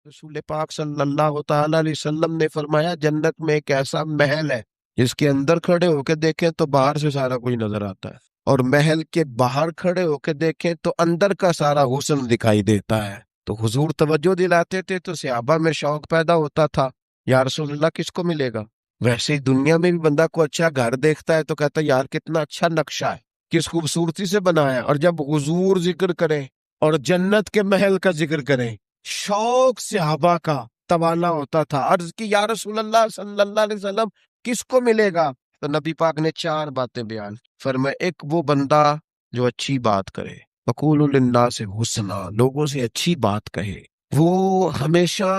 رسول پاک صلی اللہ تعالی علیہ وسلم نے فرمایا جنت میں ایک ایسا محل ہے جس کے اندر کھڑے ہو کے دیکھیں تو باہر سے سارا کچھ نظر آتا ہے، اور محل کے باہر کھڑے ہو کے دیکھیں تو اندر کا سارا حسن دکھائی دیتا ہے۔ تو حضور توجہ دلاتے تھے تو صحابہ میں شوق پیدا ہوتا تھا، یا رسول اللہ کس کو ملے گا؟ ویسے ہی دنیا میں بھی بندہ کو اچھا گھر دیکھتا ہے تو کہتا ہے یار کتنا اچھا نقشہ ہے، کس خوبصورتی سے بنایا، اور جب حضور ذکر کریں اور جنت کے محل کا ذکر کریں، شوق صحابہ کا توانا ہوتا تھا۔ عرض کی یا رسول اللہ صلی اللہ علیہ وسلم کس کو ملے گا؟ تو نبی پاک نے 4 باتیں بیان فرمایا۔ ایک وہ بندہ جو اچھی بات کرے، وقولوا للناس حسنا، لوگوں سے اچھی بات کہے، وہ ہمیشہ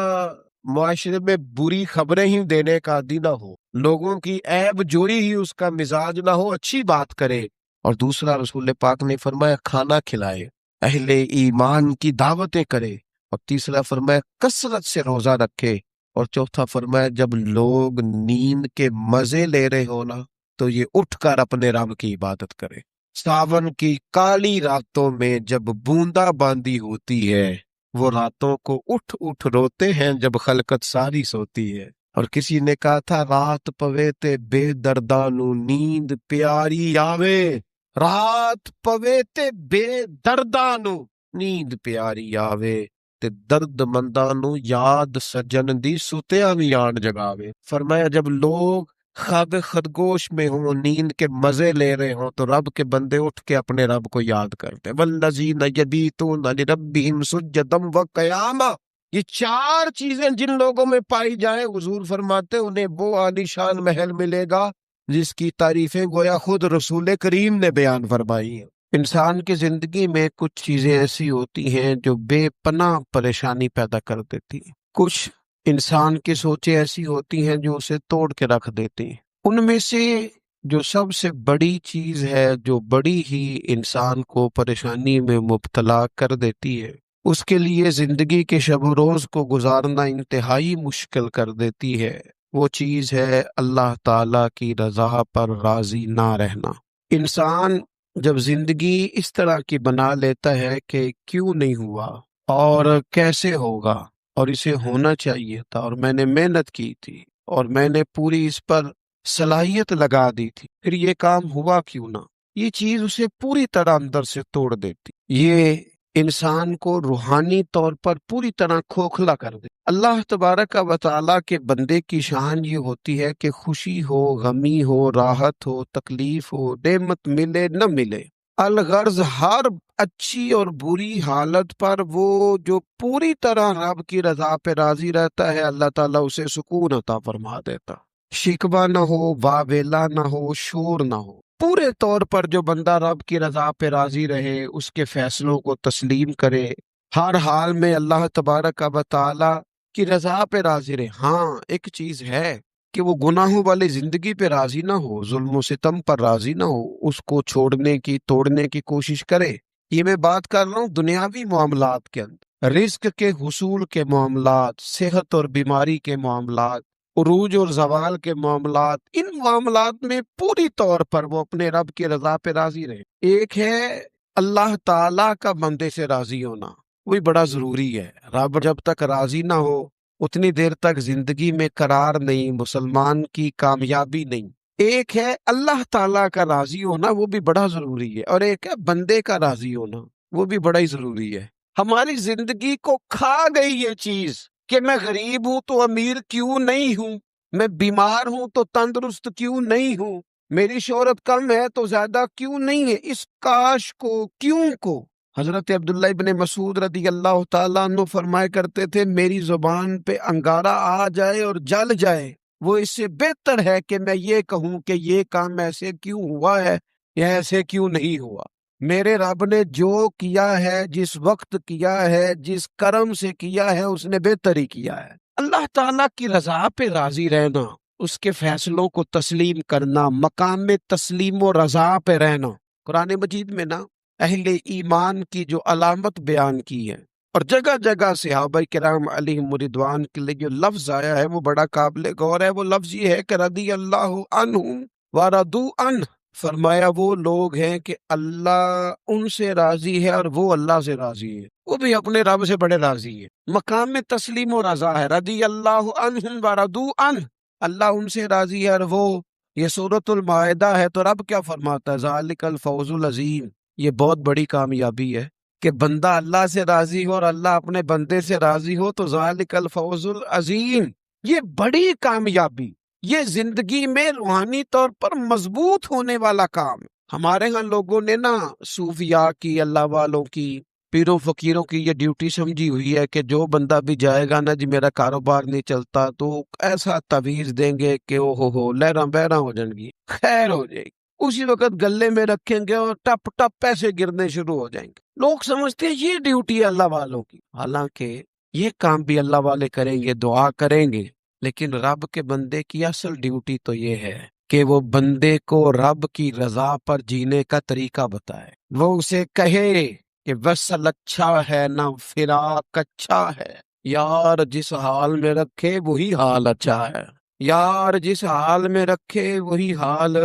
معاشرے میں بری خبریں ہی دینے کا عادی نہ ہو، لوگوں کی عیب جوئی ہی اس کا مزاج نہ ہو، اچھی بات کرے۔ اور دوسرا رسول پاک نے فرمایا کھانا کھلائے، اہل ایمان کی دعوتیں کرے، اور تیسرا فرمایا کثرت سے روزہ رکھے، اور چوتھا فرمایا جب لوگ نیند کے مزے لے رہے ہو نا تو یہ اٹھ کر اپنے رب کی عبادت کرے۔ ساون کی کالی راتوں میں جب بوندا باندی ہوتی ہے، وہ راتوں کو اٹھ اٹھ روتے ہیں جب خلقت ساری سوتی ہے۔ اور کسی نے کہا تھا رات پوے تے بے دردانو نیند پیاری آوے، رات پوے تے بے دردانو نیند پیاری آوے، تے درد مندانو یاد سجن دی ستیاں وی آن جگاوے۔ فرمایا جب لوگ خواب خرگوش میں ہوں، نیند کے مزے لے رہے ہوں، تو رب کے بندے اٹھ کے اپنے رب کو یاد کرتے ہیں۔ والذین یبیتون لربہم سجدا وقیاما، یہ 4 چیزیں جن لوگوں میں پائی جائیں، حضور فرماتے ہیں انہیں وہ عالی شان محل ملے گا جس کی تعریفیں گویا خود رسول کریم نے بیان فرمائی ہیں۔ انسان کی زندگی میں کچھ چیزیں ایسی ہوتی ہیں جو بے پناہ پریشانی پیدا کر دیتی ہیں، کچھ انسان کی سوچیں ایسی ہوتی ہیں جو اسے توڑ کے رکھ دیتی ہیں۔ ان میں سے جو سب سے بڑی چیز ہے، جو بڑی ہی انسان کو پریشانی میں مبتلا کر دیتی ہے، اس کے لیے زندگی کے شب و روز کو گزارنا انتہائی مشکل کر دیتی ہے، وہ چیز ہے اللہ تعالی کی رضا پر راضی نہ رہنا۔ انسان جب زندگی اس طرح کی بنا لیتا ہے کہ کیوں نہیں ہوا اور کیسے ہوگا، اور اسے ہونا چاہیے تھا، اور میں نے محنت کی تھی، اور میں نے پوری اس پر صلاحیت لگا دی تھی، پھر یہ کام ہوا کیوں نہ، یہ چیز اسے پوری طرح اندر سے توڑ دیتی، یہ انسان کو روحانی طور پر پوری طرح کھوکھلا کر دے۔ اللہ تبارک و تعالیٰ کے بندے کی شان یہ ہوتی ہے کہ خوشی ہو، غمی ہو، راحت ہو، تکلیف ہو، نعمت ملے نہ ملے، الغرض ہر اچھی اور بری حالت پر وہ جو پوری طرح رب کی رضا پہ راضی رہتا ہے، اللہ تعالیٰ اسے سکون عطا فرما دیتا، شکوہ نہ ہو، واویلا نہ ہو، شور نہ ہو۔ پورے طور پر جو بندہ رب کی رضا پہ راضی رہے، اس کے فیصلوں کو تسلیم کرے، ہر حال میں اللہ تبارک و تعالیٰ کی رضا پہ راضی رہے۔ ہاں ایک چیز ہے کہ وہ گناہوں والی زندگی پہ راضی نہ ہو، ظلم و ستم پر راضی نہ ہو، اس کو چھوڑنے کی، توڑنے کی کوشش کرے۔ یہ میں بات کر رہا ہوں دنیاوی معاملات کے اندر، رزق کے حصول کے معاملات، صحت اور بیماری کے معاملات، عروج اور زوال کے معاملات، ان معاملات میں پوری طور پر وہ اپنے رب کی رضا پہ راضی رہے۔ ایک ہے اللہ تعالیٰ کا بندے سے راضی ہونا، وہی بڑا ضروری ہے۔ رب جب تک راضی نہ ہو اتنی دیر تک زندگی میں قرار نہیں، مسلمان کی کامیابی نہیں۔ ایک ہے اللہ تعالیٰ کا راضی ہونا، وہ بھی بڑا ضروری ہے، اور ایک ہے بندے کا راضی ہونا، وہ بھی بڑا ہی ضروری ہے۔ ہماری زندگی کو کھا گئی یہ چیز کہ میں غریب ہوں تو امیر کیوں نہیں ہوں، میں بیمار ہوں تو تندرست کیوں نہیں ہوں، میری شہرت کم ہے تو زیادہ کیوں نہیں ہے، اس کاش کو، کیوں کو۔ حضرت عبداللہ ابن مسعود رضی اللہ تعالیٰ عنہ فرمایا کرتے تھے میری زبان پہ انگارہ آ جائے اور جل جائے، وہ اس سے بہتر ہے کہ میں یہ کہوں کہ یہ کام ایسے کیوں ہوا ہے یا ایسے کیوں نہیں ہوا۔ میرے رب نے جو کیا ہے، جس وقت کیا ہے، جس کرم سے کیا ہے، اس نے بہتر ہی کیا ہے۔ اللہ تعالیٰ کی رضا پہ راضی رہنا، اس کے فیصلوں کو تسلیم کرنا، مقام تسلیم و رضا پہ رہنا۔ قرآن مجید میں نا اہل ایمان کی جو علامت بیان کی ہے، اور جگہ جگہ صحابہ کرام علیہم رضوان کے لیے جو لفظ آیا ہے وہ بڑا قابل غور ہے۔ وہ لفظ یہ ہے کہ رضی اللہ عنہم ورضوا عنہ، فرمایا وہ لوگ ہیں کہ اللہ ان سے راضی ہے اور وہ اللہ سے راضی ہے، وہ بھی اپنے رب سے بڑے راضی ہے۔ مقام میں تسلیم و رضا ہے، رضی اللہ عنہم ورضوا عنہ، اللہ ان سے راضی ہے اور وہ، یہ سورۃ المائدہ ہے تو رب کیا فرماتا ہے؟ ذالک الفوز العظیم، یہ بہت بڑی کامیابی ہے کہ بندہ اللہ سے راضی ہو اور اللہ اپنے بندے سے راضی ہو، تو ذالک الفوز العظیم، یہ بڑی کامیابی، یہ زندگی میں روحانی طور پر مضبوط ہونے والا کام۔ ہمارے ہاں لوگوں نے نا صوفیاء کی، اللہ والوں کی، پیروں فقیروں کی یہ ڈیوٹی سمجھی ہوئی ہے کہ جو بندہ بھی جائے گا نا جی میرا کاروبار نہیں چلتا تو ایسا تعویذ دیں گے کہ او ہو لہراں بہراں ہو جائیں گی، خیر ہو جائے گی، اسی وقت گلے میں رکھیں گے اور ٹپ ٹپ پیسے گرنے شروع ہو جائیں گے۔ لوگ سمجھتے ہیں یہ ڈیوٹی ہے اللہ والوں کی، حالانکہ یہ کام بھی اللہ والے کریں گے، دعا کریں گے، لیکن رب کے بندے کی اصل ڈیوٹی تو یہ ہے کہ وہ بندے کو رب کی رضا پر جینے کا طریقہ بتائے، وہ اسے کہے کہ وصل اچھا ہے نہ فراق اچھا ہے، یار جس حال میں رکھے وہی حال اچھا ہے، یار جس حال میں رکھے وہی حال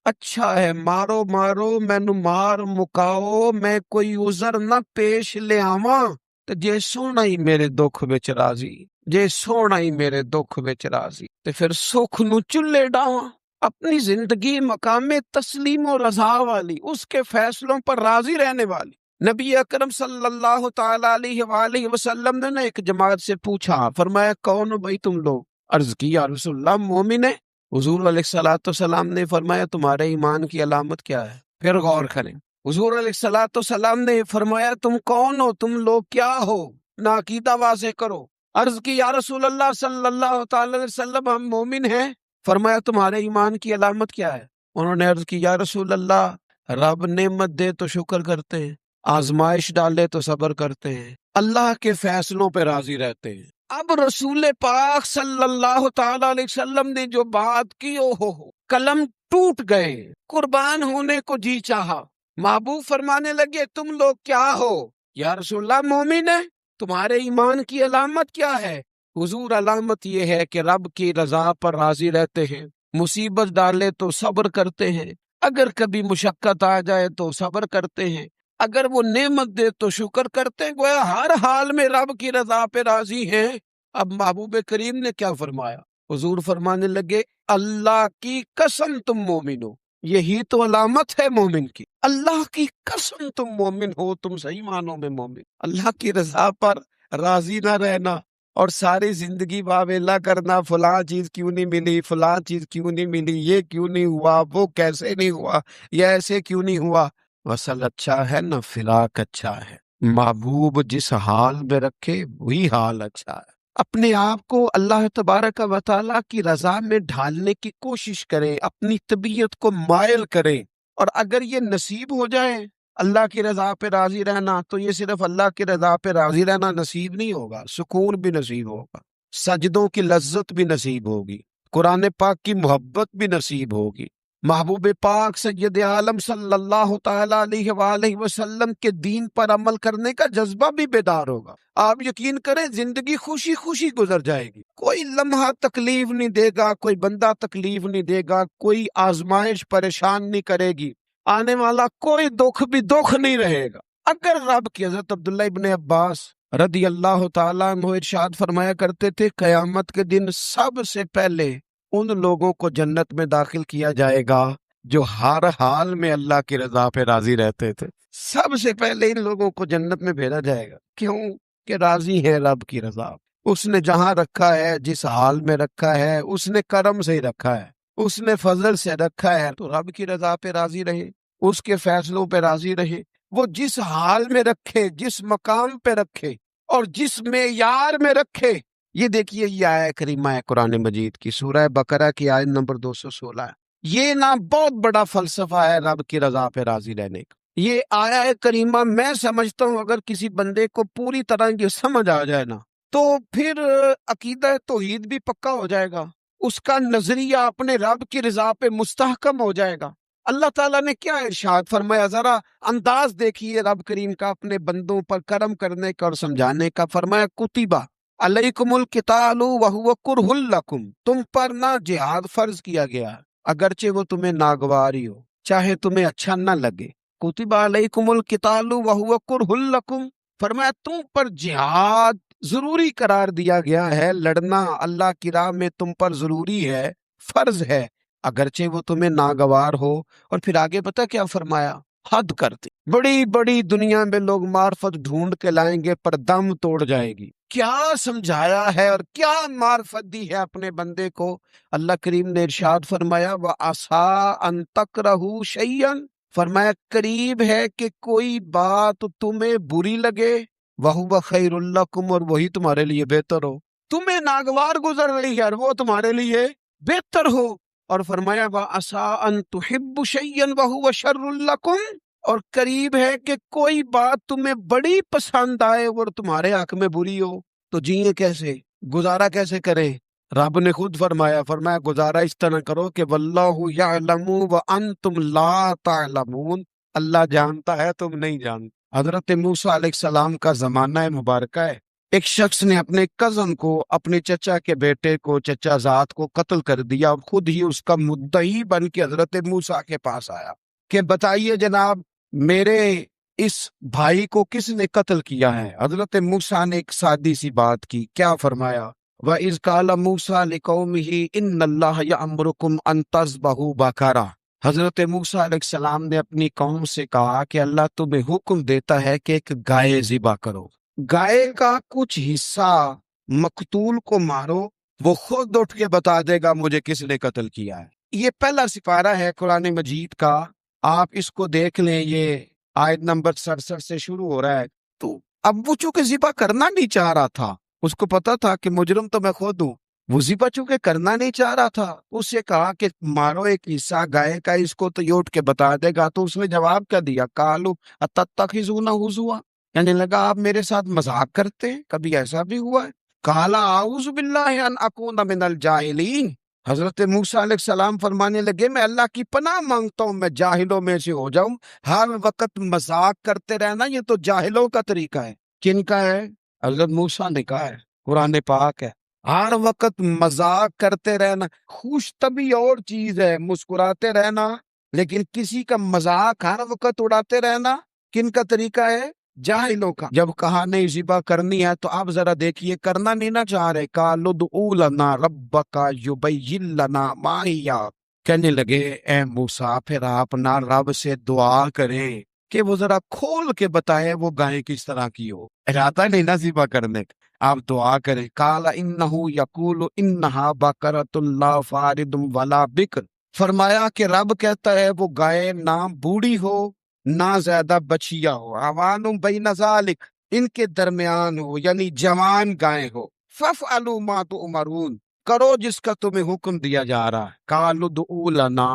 اچھا ہے، مارو مارو مینو مار مکاؤ میں کوئی عذر نہ پیش لے آواں، تے جے سونا ہی میرے دکھ وچ راضی، جے سونا ہی میرے دکھ وچ راضی تے پھر سکھ نو چلے ڈاواں۔ اپنی زندگی مقام تسلیم و رضا والی، اس کے فیصلوں پر راضی رہنے والی۔ نبی اکرم صلی اللہ تعالی علیہ وآلہ وسلم نے نا ایک جماعت سے پوچھا، فرمایا کون ہو بھائی تم لوگ؟ عرض کی یا رسول اللہ مومن ہے۔ حضور علیہ الصلوۃ والسلام نے فرمایا تمہارے ایمان کی علامت کیا ہے؟ پھر غور کریں، حضور علیہ الصلوۃ والسلام نے فرمایا تم کون ہو، تم لوگ کیا ہو، نا عقیدہ واضح کرو۔ عرض کی یا رسول اللہ صلی اللہ تعالی علیہ وسلم ہم مومن ہیں۔ فرمایا تمہارے ایمان کی علامت کیا ہے؟ انہوں نے عرض کی یا رسول اللہ رب نعمت دے تو شکر کرتے ہیں، آزمائش ڈالے تو صبر کرتے ہیں، اللہ کے فیصلوں پہ راضی رہتے ہیں۔ اب رسول پاک صلی اللہ تعالی علیہ وسلم نے جو بات کی، او ہو قلم ٹوٹ گئے، قربان ہونے کو جی چاہا۔ محبوب فرمانے لگے تم لوگ کیا ہو؟ یا رسول اللہ مومن ہے۔ تمہارے ایمان کی علامت کیا ہے؟ حضور علامت یہ ہے کہ رب کی رضا پر راضی رہتے ہیں، مصیبت ڈالے تو صبر کرتے ہیں، اگر کبھی مشقت آ جائے تو صبر کرتے ہیں، اگر وہ نعمت دے تو شکر کرتے ہیں، گویا ہر حال میں رب کی رضا پہ راضی ہیں۔ اب محبوب کریم نے کیا فرمایا؟ حضور فرمانے لگے اللہ کی قسم تم مومن ہو، یہی تو علامت ہے مومن کی، اللہ کی قسم تم مومن ہو، تم صحیح معنوں میں مومن۔ اللہ کی رضا پر راضی نہ رہنا اور ساری زندگی واویلا کرنا، فلاں چیز کیوں نہیں ملی، فلاں چیز کیوں نہیں ملی، یہ کیوں نہیں ہوا، وہ کیسے نہیں ہوا، یہ ایسے کیوں نہیں ہوا۔ وصل اچھا ہے نہ فراق اچھا ہے، محبوب جس حال میں رکھے وہی حال اچھا ہے۔ اپنے آپ کو اللہ تبارک و تعالیٰ کی رضا میں ڈھالنے کی کوشش کریں، اپنی طبیعت کو مائل کریں، اور اگر یہ نصیب ہو جائے اللہ کی رضا پہ راضی رہنا، تو یہ صرف اللہ کی رضا پہ راضی رہنا نصیب نہیں ہوگا، سکون بھی نصیب ہوگا، سجدوں کی لذت بھی نصیب ہوگی، قرآن پاک کی محبت بھی نصیب ہوگی، محبوب پاک سید عالم صلی اللہ تعالی علیہ وآلہ وسلم کے دین پر عمل کرنے کا جذبہ بھی بیدار ہوگا۔ آپ یقین کریں زندگی خوشی خوشی گزر جائے گی، کوئی لمحہ تکلیف نہیں دے گا، کوئی بندہ تکلیف نہیں دے گا، کوئی آزمائش پریشان نہیں کرے گی، آنے والا کوئی دکھ بھی دکھ نہیں رہے گا۔ اگر رب کی حضرت عبداللہ ابن عباس رضی اللہ تعالیٰ عنہ ارشاد فرمایا کرتے تھے قیامت کے دن سب سے پہلے ان لوگوں کو جنت میں داخل کیا جائے گا جو ہر حال میں اللہ کی رضا پہ راضی رہتے تھے، سب سے پہلے ان لوگوں کو جنت میں بھیجا جائے گا، کیوں کہ راضی ہے رب کی رضا، اس نے جہاں رکھا ہے، جس حال میں رکھا ہے، اس نے کرم سے ہی رکھا ہے، اس نے فضل سے رکھا ہے، تو رب کی رضا پہ راضی رہے، اس کے فیصلوں پہ راضی رہے، وہ جس حال میں رکھے، جس مقام پہ رکھے اور جس معیار میں رکھے۔ یہ دیکھیے یہ آیت کریمہ ہے قرآن مجید کی، سورہ بقرہ کی آیت نمبر 216 ہے۔ یہ نا بہت بڑا فلسفہ ہے رب کی رضا پہ راضی رہنے کا۔ یہ آیت کریمہ میں سمجھتا ہوں اگر کسی بندے کو پوری طرح یہ سمجھ آ جائے نا تو پھر عقیدہ توحید بھی پکا ہو جائے گا، اس کا نظریہ اپنے رب کی رضا پہ مستحکم ہو جائے گا۔ اللہ تعالیٰ نے کیا ارشاد فرمایا، ذرا انداز دیکھیے رب کریم کا اپنے بندوں پر کرم کرنے کا اور سمجھانے کا۔ فرمایا کتبہ علیکم القتال وہو کرہ لکم، تم پر نہ جہاد فرض کیا گیا اگرچہ وہ تمہیں ناگواری ہو، چاہے تمہیں اچھا نہ لگے. کتب علیکم القتال وہو کرہ لکم، فرمایا تم پر جہاد ضروری قرار دیا گیا ہے، لڑنا اللہ کی راہ میں تم پر ضروری ہے، فرض ہے، اگرچہ وہ تمہیں ناگوار ہو. اور پھر آگے پتہ کیا فرمایا؟ حد کرتے بڑی بڑی دنیا میں لوگ معرفت ڈھونڈ کے لائیں گے پر دم توڑ جائے گی. کیا سمجھایا ہے اور کیا معرفت دی ہے اپنے بندے کو. اللہ کریم نے ارشاد فرمایا وَعَسَىٰ أَن تَكْرَهُوا شَيْئًا، فرمایا قریب ہے کہ کوئی بات تمہیں بری لگے، وَهُوَ خَيْرٌ لَكُمْ، اور وہی تمہارے لیے بہتر ہو. تمہیں ناگوار گزر رہی ہے اور وہ تمہارے لیے بہتر ہو. اور فرمایا وَعَسَىٰ أَن تُحِبُّوا شَيْئًا وَهُوَ شَرٌّ لَكُمْ، اور قریب ہے کہ کوئی بات تمہیں بڑی پسند آئے اور تمہارے حق میں بری ہو. تو جیئے کیسے، گزارا کیسے کریں؟ رب نے خود فرمایا گزارا اس طرح کرو کہ واللہ یعلم وانتم لا تعلمون، اللہ جانتا ہے تم نہیں جانتے. حضرت موسیٰ علیہ السلام کا زمانہ مبارکہ ہے. ایک شخص نے اپنے کزن کو، اپنے چچا کے بیٹے کو، چچا زاد کو قتل کر دیا اور خود ہی اس کا مدعی بن کے حضرت موسیٰ کے پاس آیا کہ بتائیے جناب میرے اس بھائی کو کس نے قتل کیا ہے. حضرت موسیٰ نے ایک سادی سی بات کی. کیا فرمایا؟ وَإِذْ قَالَ مُوسَىٰ لِقَوْمِهِ إِنَّ اللَّهَ يَأْمُرُكُمْ أَن تَذْبَحُوا بَقَرَةً، حضرت موسیٰ علیہ السلام نے اپنی قوم سے کہا کہ اللہ تمہیں حکم دیتا ہے کہ ایک گائے ذبح کرو. گائے کا کچھ حصہ مقتول کو مارو، وہ خود اٹھ کے بتا دے گا مجھے کس نے قتل کیا ہے. یہ پہلا سپارہ ہے قرآن مجید کا، آپ اس کو دیکھ لیں. یہ آیت نمبر 67 سے شروع ہو رہا ہے. تو اب وہ چونکہ ذبح کرنا نہیں چاہ رہا تھا، اس کو پتا تھا کہ مجرم تو میں خود ہوں، وہ ذبح چونکہ کرنا نہیں چاہ رہا تھا، اس سے کہا کہ مارو ایک حصہ گائے کا، اس کو تو یہ اٹھ کے بتا دے گا. تو اس نے جواب کیا دیا؟ قالوا اتتخذون ہزوا، کہنے لگا آپ میرے ساتھ مذاق کرتے ہیں، کبھی ایسا بھی ہوا ہے. قال اعوذ باللہ ان اکون من الجاہلین، حضرت موسیٰ علیہ السلام فرمانے لگے میں اللہ کی پناہ مانگتا ہوں میں جاہلوں میں سے ہو جاؤں. ہر وقت مذاق کرتے رہنا یہ تو جاہلوں کا طریقہ ہے. کن کا ہے؟ حضرت موسیٰ نے کہا ہے، قرآن پاک ہے. ہر وقت مذاق کرتے رہنا، خوش طبعی اور چیز ہے، مسکراتے رہنا، لیکن کسی کا مذاق ہر وقت اڑاتے رہنا کن کا طریقہ ہے؟ جاہلوں کا. جب کہا نہیں ذبح کرنی ہے تو آپ ذرا دیکھیے کرنا نہیں نہ چاہ رہے. قالوا ادع لنا ربک یبین لنا ما ہی، کہنے لگے اے موسیٰ پھر آپ نہ رب سے دعا کریں کہ وہ ذرا کھول کے بتائے وہ گائے کس طرح کی ہو. ارادہ نہیں نہ ذبح کرنے کا، آپ دعا کریں. قال انہ یقول انہا بقرۃ لا فارض ولا بکر، فرمایا کہ رب کہتا ہے وہ گائے نہ بوڑھی ہو نہ زیادہ بچیا ہو، عوان بین ذالک، ان کے درمیان ہو، یعنی جوان گائے ہو. فافعلوا ما تؤمرون، کرو جس کا تمہیں حکم دیا جا رہا ہے. قالوا ادع لنا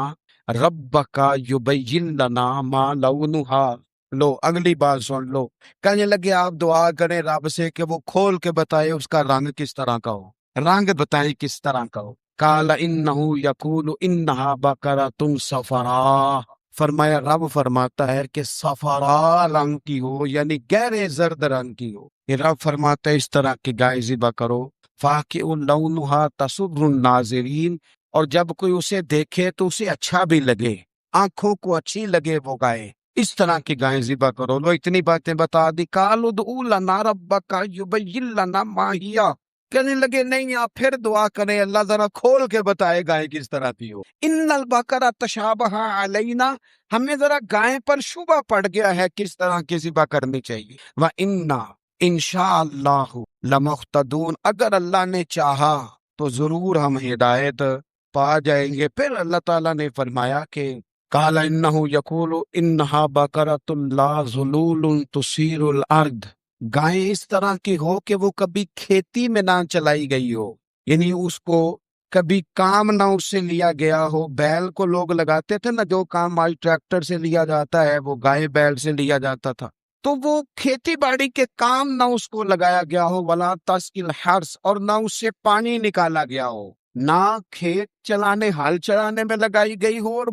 ربک یبین لنا ما لونھا، لو اگلی بات سن لو. کہنے لگے آپ دعا کریں رب سے کہ وہ کھول کے بتائے اس کا رنگ کس طرح کا ہو، رنگ بتائیں کس طرح کا ہو. قال انہ یقول انہا بقرۃ صفراء، فرمایا رب فرماتا ہے کہ صفراء رنگ کی ہو، یعنی گہرے زرد رنگ کی ہو. یہ رب فرماتا ہے اس طرح کی گائے ذبح کرو. فاقع لونھا تسر الناظرین، اور جب کوئی اسے دیکھے تو اسے اچھا بھی لگے، آنکھوں کو اچھی لگے وہ گائے، اس طرح کی گائیں ذبح کرو. لو اتنی باتیں بتا دی. قالوا ادع لنا ربک یبین لنا ما ہی، کہنے لگے نہیں آپ پھر دعا کریں اللہ ذرا کھول کے بتائے گائے کس طرح کی ہو. ان البقرہ تشابہ علینا، ہمیں ذرا گائے پر شبہ پڑ گیا ہے کس طرح کی ذبح کرنی چاہیے. وَإِنَّا انشاءاللہ لمہتدون، اگر اللہ نے چاہا تو ضرور ہم ہدایت پا جائیں گے. پھر اللہ تعالیٰ نے فرمایا کہ قال انہ یقول انہا بقرۃ لا ذلول تثیر الارض، گائیں اس طرح کی ہو کہ وہ کبھی کھیتی میں نہ چلائی گئی ہو، یعنی اس کو کبھی کام نہ اس سے لیا گیا ہو. بیل کو لوگ لگاتے تھے نا، جو کام آج ٹریکٹر سے لیا جاتا ہے وہ گائے بیل سے لیا جاتا تھا. تو وہ کھیتی باڑی کے کام نہ اس کو لگایا گیا ہو. ولا تسقی الحرث، اور نہ اس سے پانی نکالا گیا ہو، نہ کھیت چلانے ہل چلانے میں لگائی گئی ہو. اور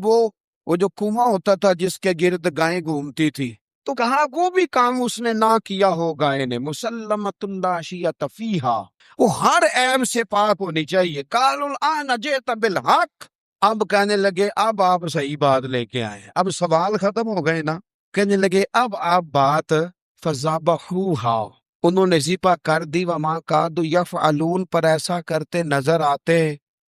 وہ جو کنواں ہوتا تھا جس کے گرد گائیں گھومتی تھی، تو کہا وہ بھی کام اس نے نہ کیا ہو گائے نے. مسلمۃ لا شیۃ فیہا، وہ ہر عیب سے پاک ہونی چاہیے. قالوا الآن جئت بالحق، اب کہنے لگے اب آپ صحیح بات لے کے آئے، اب سوال ختم ہو گئے نا، کہنے لگے اب آپ بات فذبحوها، انہوں نے ذبح کر دی، وما کادوا یفعلون، پر ایسا کرتے نظر آتے،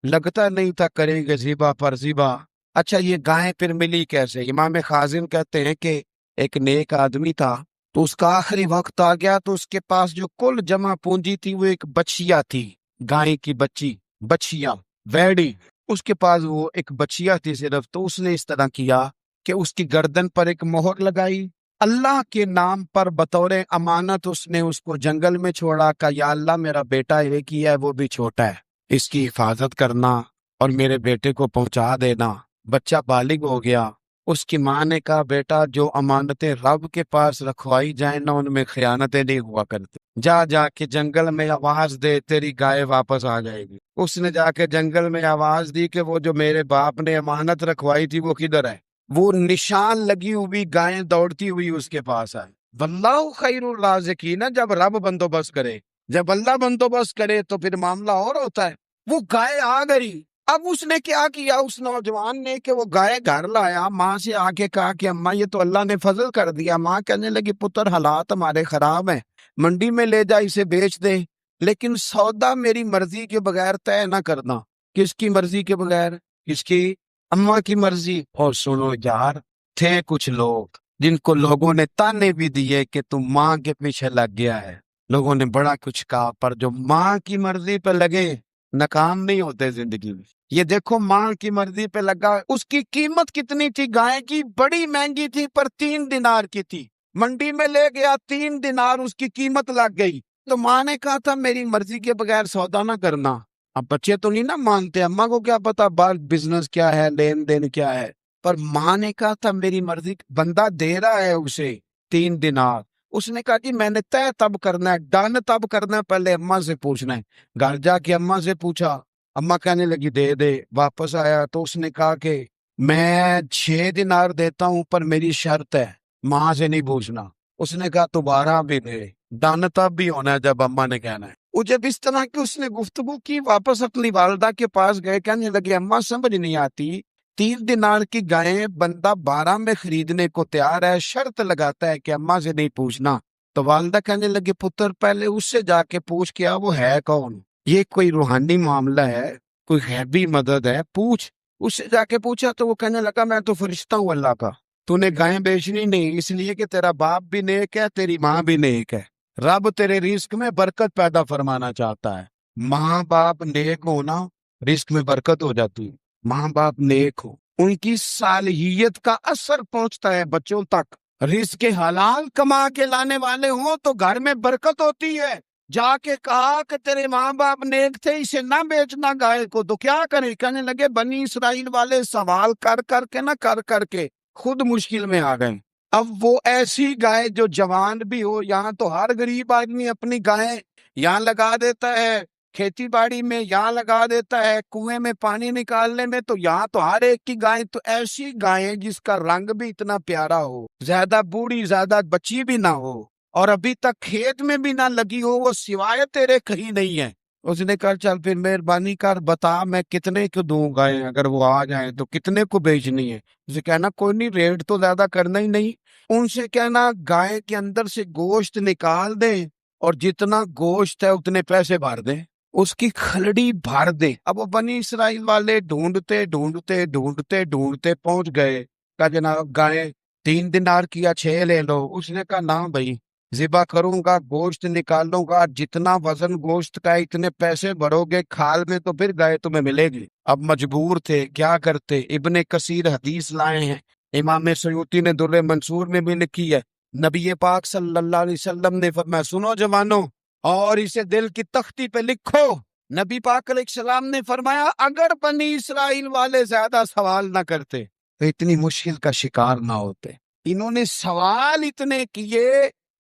لگتا نہیں تھا کریں گے ذبح پر ذبح۔ اچھا یہ گائے پھر ملی کیسے؟ امام خازن کہتے ہیں کہ ایک نیک آدمی تھا، تو اس کا آخری وقت آ گیا، تو اس کے پاس جو کل جمع پونجی تھی وہ ایک بچیا تھی، گائے کی بچی، بچیا، ویڑی، اس کے پاس وہ ایک بچیا تھی صرف۔ تو اس نے اس طرح کیا کہ اس کی گردن پر ایک مہر لگائی، اللہ کے نام پر بطور امانت اس نے اس کو جنگل میں چھوڑا، کہ یا اللہ میرا بیٹا ایک ہی ہے، وہ بھی چھوٹا ہے، اس کی حفاظت کرنا اور میرے بیٹے کو پہنچا دینا۔ بچہ بالغ ہو گیا، اس کی ماں نے کہا بیٹا جو امانتیں رب کے پاس رکھوائی جائیں نا ان میں خیانتیں نہیں ہوا کرتی، جا جا کے جنگل میں آواز دے تیری گائے واپس آ جائے گی۔ اس نے جا کے جنگل میں آواز دی کہ وہ جو میرے باپ نے امانت رکھوائی تھی وہ کدھر ہے؟ وہ نشان لگی ہوئی گائیں دوڑتی ہوئی اس کے پاس آئی۔ واللہ خیر الرازقین، جب رب بندوبست کرے، جب اللہ بندوبست کرے تو پھر معاملہ اور ہوتا ہے۔ وہ گائے آ گئی، اب اس نے کیا کیا اس نوجوان نے کہ وہ گائے گھر لایا، ماں سے آ کے کہا کہ اماں یہ تو اللہ نے فضل کر دیا۔ ماں کہنے لگی پتر حالات ہمارے خراب ہیں، منڈی میں لے جا اسے بیچ دے، لیکن سودا میری مرضی کے بغیر طے نہ کرنا۔ کس کی مرضی کے بغیر؟ کس کی؟ اماں کی مرضی۔ اور سنو یار، تھے کچھ لوگ جن کو لوگوں نے تانے بھی دیے کہ تم ماں کے پیچھے لگ گیا ہے، لوگوں نے بڑا کچھ کہا، پر جو ماں کی مرضی پہ لگے ناکام نہیں ہوتے زندگی میں۔ یہ دیکھو ماں کی مرضی پہ لگا، اس کی قیمت کتنی تھی گائے کی؟ بڑی مہنگی تھی، پر 3 دینار کی تھی، منڈی میں لے گیا 3 دینار اس کی قیمت لگ گئی۔ تو ماں نے کہا تھا میری مرضی کے بغیر سودا نہ کرنا۔ اب بچے تو نہیں نا مانتے، اماں کو کیا پتا بار بزنس کیا ہے، لین دین کیا ہے، پر ماں نے کہا تھا میری مرضی، بندہ دے رہا ہے اسے 3 دینار، اس نے کہا کہ میں نے طے تب کرنا ہے، ڈن تب کرنا ہے، پہلے اماں سے پوچھنا ہے۔ گھر جا کے اماں سے پوچھا، اماں کہنے لگی دے دے۔ واپس آیا تو اس نے کہا کہ میں 6 دینار دیتا ہوں پر میری شرط ہے، ماں سے نہیں پوچھنا۔ اس نے کہا دوبارہ بھی دے، ڈن تب بھی ہونا ہے جب اماں نے کہنا ہے۔ وہ جب اس طرح کی اس نے گفتگو کی، واپس اپنی والدہ کے پاس گئے، کہنے لگے اماں سمجھ نہیں آتی، 3 دینار کی گائیں بندہ 12 میں خریدنے کو تیار ہے، شرط لگاتا ہے کہ اماں سے نہیں پوچھنا۔ تو والدہ کہنے لگے پتر پہلے اس سے جا کے پوچھ کیا وہ ہے کون، یہ کوئی روحانی معاملہ ہے، کوئی غیبی مدد ہے، پوچھ۔ اس سے جا کے پوچھا تو وہ کہنے لگا میں تو فرشتہ ہوں اللہ کا، تو نے گائیں بیچنی نہیں، اس لیے کہ تیرا باپ بھی نیک ہے، تیری ماں بھی نیک ہے، رب تیرے رزق میں برکت پیدا فرمانا چاہتا ہے۔ ماں باپ نیک ہونا رزق میں برکت ہو جاتی ہے، ماں باپ نیک ہو، ان کی صالحیت کا اثر پہنچتا ہے بچوں تک، رزق حلال کما کے لانے والے ہوں تو گھر میں برکت ہوتی ہے۔ جا کے کہا کہ تیرے ماں باپ نیک تھے، اسے نہ بیچنا گائے کو، تو کیا کرے؟ کہنے لگے بنی اسرائیل والے سوال کر کر کے نہ کر کر کے خود مشکل میں آ گئے۔ اب وہ ایسی گائے جو جوان بھی ہو، یہاں تو ہر غریب آدمی اپنی گائے یہاں لگا دیتا ہے، کھیتی باڑی میں یہاں لگا دیتا ہے، کنویں میں پانی نکالنے میں، تو یہاں تو ہر ایک کی گائے، تو ایسی گائے جس کا رنگ بھی اتنا پیارا ہو، زیادہ بوڑھی زیادہ بچی بھی نہ ہو، اور ابھی تک کھیت میں بھی نہ لگی ہو، وہ سوائے تیرے کہیں نہیں ہے۔ اس نے کہا چل پھر مہربانی کر بتا میں کتنے کو دوں گائے، اگر وہ آ جائیں تو کتنے کو بیچنی ہے؟ اسے کہنا کوئی نہیں، ریٹ تو زیادہ کرنا ہی نہیں، ان سے کہنا گائے کے اندر سے گوشت نکال دیں اور جتنا گوشت ہے اتنے پیسے بھر دیں، اس کی کھلڑی بھر دیں۔ اب وہ بنی اسرائیل والے ڈھونڈتے ڈھونڈتے ڈھونڈتے ڈھونڈتے پہنچ گئے، کہا جناب گائے 3 دینار کی 6 لے لو۔ اس نے کہا نہ بھائی، ذبح کروں گا، گوشت نکالوں گا، جتنا وزن گوشت کا اتنے پیسے بھرو گے کھال میں تو پھر گائے تمہیں ملے گی۔ اب مجبور تھے، کیا کرتے؟ ابن کثیر حدیث لائے ہیں، امام سیوطی نے در منصور میں بھی لکھی ہے، نبی پاک صلی اللہ علیہ وسلم نے فرمایا سنو جوانو اور اسے دل کی تختی پہ لکھو، نبی پاک علیہ السلام نے فرمایا اگر بنی اسرائیل والے زیادہ سوال نہ کرتے تو اتنی مشکل کا شکار نہ ہوتے۔ انہوں نے سوال اتنے کیے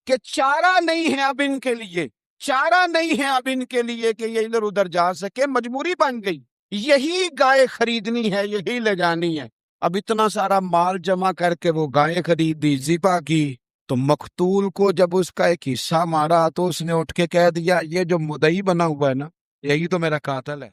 کہ چارہ نہیں ہے اب ان کے لیے، چارہ نہیں ہے اب ان کے لیے کہ یہ ادھر ادھر جا سکے، مجبوری بن گئی، یہی گائے خریدنی ہے، یہی لے جانی ہے۔ اب اتنا سارا مال جمع کر کے وہ گائے خریدی، ذبح کی، تو مقتول کو جب اس کا ایک حصہ مارا تو اس نے اٹھ کے کہہ دیا یہ جو مدعی بنا ہوا ہے نا، یہی تو میرا قاتل ہے۔